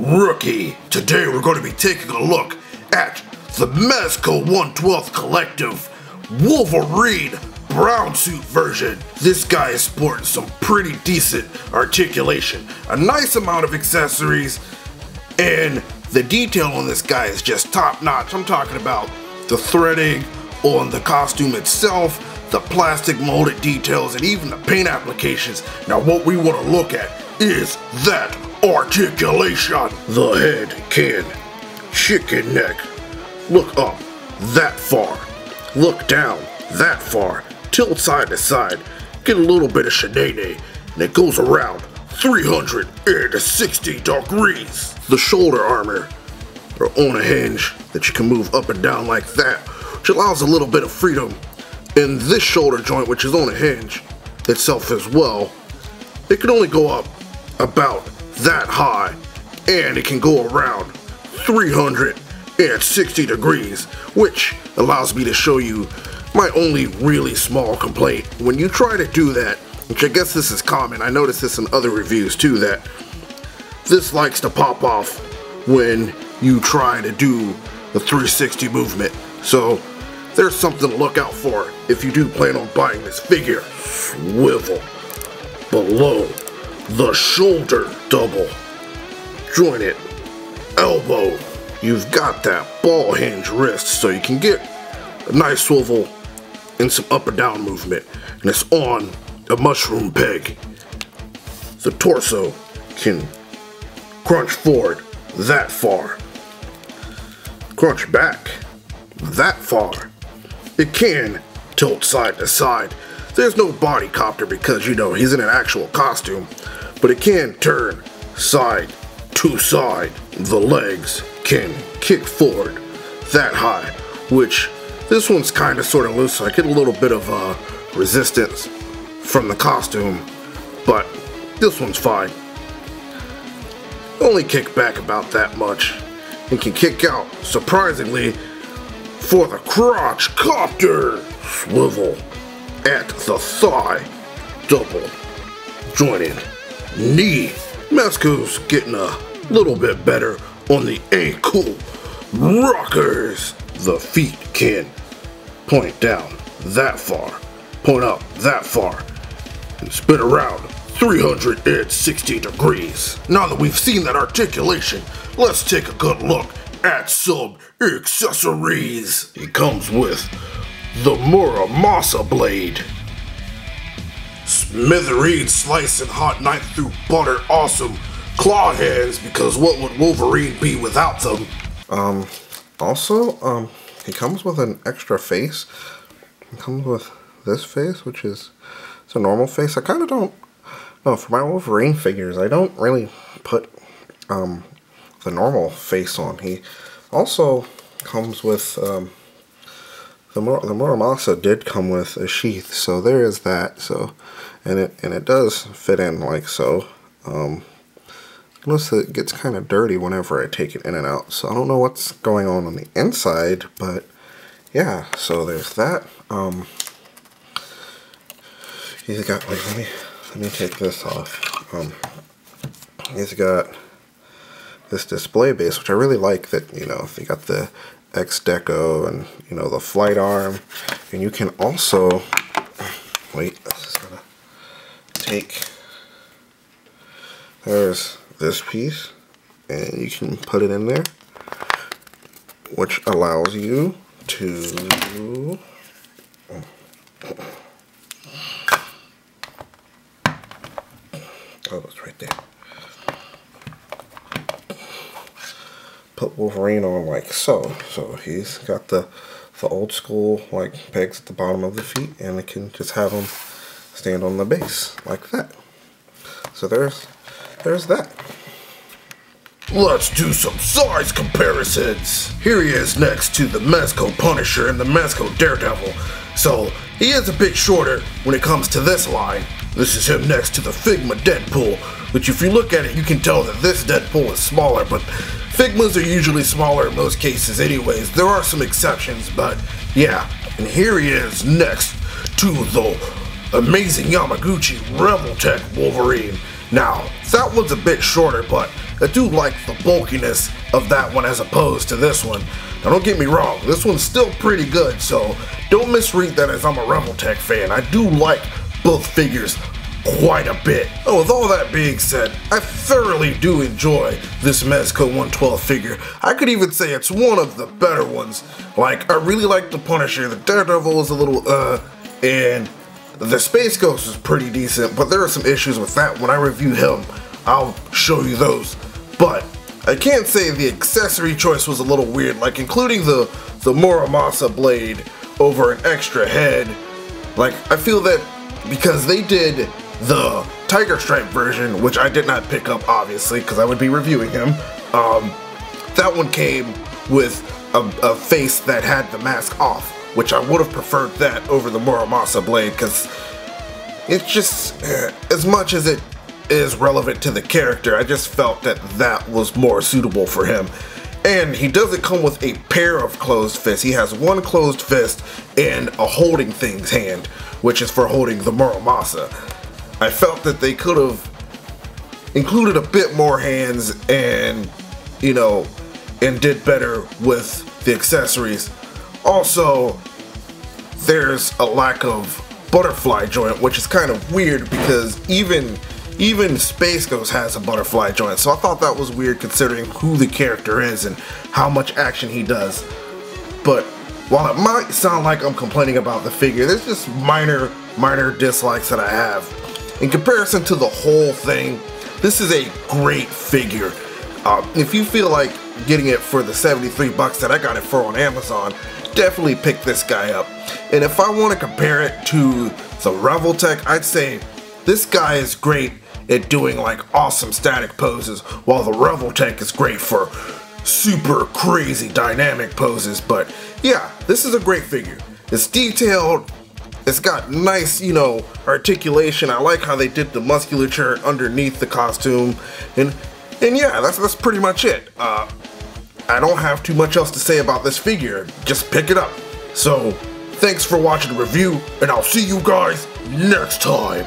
Rookie. Today we're going to be taking a look at the Mezco 1/12 Collective Wolverine brown suit version. This guy is sporting some pretty decent articulation, a nice amount of accessories, and the detail on this guy is just top notch. I'm talking about the threading on the costume itself, the plastic molded details, and even the paint applications. Now what we want to look at is that articulation. The head can chicken neck. Look up that far. Look down that far. Tilt side to side. Get a little bit of shenanigans, and it goes around 360 degrees. The shoulder armor are on a hinge that you can move up and down like that, which allows a little bit of freedom. In this shoulder joint, which is on a hinge itself as well, it can only go up about that high, and it can go around 360 degrees, which allows me to show you my only really small complaint. When you try to do that, which I guess this is common, I noticed this in other reviews too, that this likes to pop off when you try to do the 360 movement. So there's something to look out for if you do plan on buying this figure. Swivel below the shoulder double jointed elbow. You've got that ball hinge wrist, so you can get a nice swivel and some up and down movement, and it's on a mushroom peg. The torso can crunch forward that far, crunch back that far. It can tilt side to side. There's no body copter because, you know, he's in an actual costume, but it can turn side to side. The legs can kick forward that high, which this one's kind of sort of loose, so I get a little bit of resistance from the costume, but this one's fine. Only kick back about that much, and can kick out, surprisingly, for the crotch copter. Swivel at the thigh, double jointed knee. Mezco's getting a little bit better on the ankle rockers. The feet can point down that far, point up that far, and spin around 360 degrees. Now that we've seen that articulation, let's take a good look at some accessories. He comes with the Muramasa blade, smithereen slicing hot knife through butter, awesome claw hands, because what would Wolverine be without them? Also, he comes with an extra face. He comes with this face, which is it's a normal face. I kind of don't know, for my Wolverine figures, I don't really put the normal face on. He also comes with the Muramasa did come with a sheath, so there is that. So, and it does fit in like so. Notice that it gets kind of dirty whenever I take it in and out. So I don't know what's going on the inside, but yeah. So there's that. He's got, like, let me take this off. He's got this display base, which I really like. That, you know, they got the X deco and, you know, the flight arm, and you can also wait. I'm just gonna take. There's this piece, and you can put it in there, which allows you to oh, it's right there. Put Wolverine on like so. So he's got the old school like pegs at the bottom of the feet, and it can just have him stand on the base like that. So there's that. Let's do some size comparisons. Here he is next to the Mezco Punisher and the Mezco Daredevil. So he is a bit shorter when it comes to this line. This is him next to the Figma Deadpool, which if you look at it, you can tell that this Deadpool is smaller, but Figmas are usually smaller in most cases anyways. There are some exceptions, but yeah. And here he is next to the amazing Yamaguchi Rebel Tech Wolverine. Now, that one's a bit shorter, but I do like the bulkiness of that one as opposed to this one. Now don't get me wrong, this one's still pretty good, so don't misread that as I'm a Revoltech fan. I do like both figures quite a bit. Oh, with all that being said, I thoroughly do enjoy this Mezco 112 figure. I could even say it's one of the better ones. Like, I really like the Punisher, the Daredevil is a little and the Space Ghost is pretty decent, but there are some issues with that. When I review him, I'll show you those. But I can't say the accessory choice was a little weird, like including the Muramasa blade over an extra head. Like, I feel that because they did the Tiger Stripe version, which I did not pick up obviously because I would be reviewing him, that one came with a face that had the mask off, which I would have preferred that over the Muramasa blade, because it's just, as much as it is relevant to the character, I just felt that that was more suitable for him. And he doesn't come with a pair of closed fists. He has one closed fist and a holding things hand, which is for holding the Muramasa. I felt that they could have included a bit more hands and, you know, and did better with the accessories. Also, there's a lack of butterfly joint, which is kind of weird because even Space Ghost has a butterfly joint, so I thought that was weird considering who the character is and how much action he does. But while it might sound like I'm complaining about the figure, there's just minor dislikes that I have. In comparison to the whole thing, this is a great figure. If you feel like getting it for the 73 bucks that I got it for on Amazon, definitely pick this guy up. And if I want to compare it to the Revoltech, I'd say this guy is great at doing like awesome static poses, while the Revoltech is great for super crazy dynamic poses. But yeah, this is a great figure. It's detailed, it's got nice, you know, articulation. I like how they did the musculature underneath the costume, and yeah, that's pretty much it. I don't have too much else to say about this figure, just pick it up. So, thanks for watching the review, and I'll see you guys next time.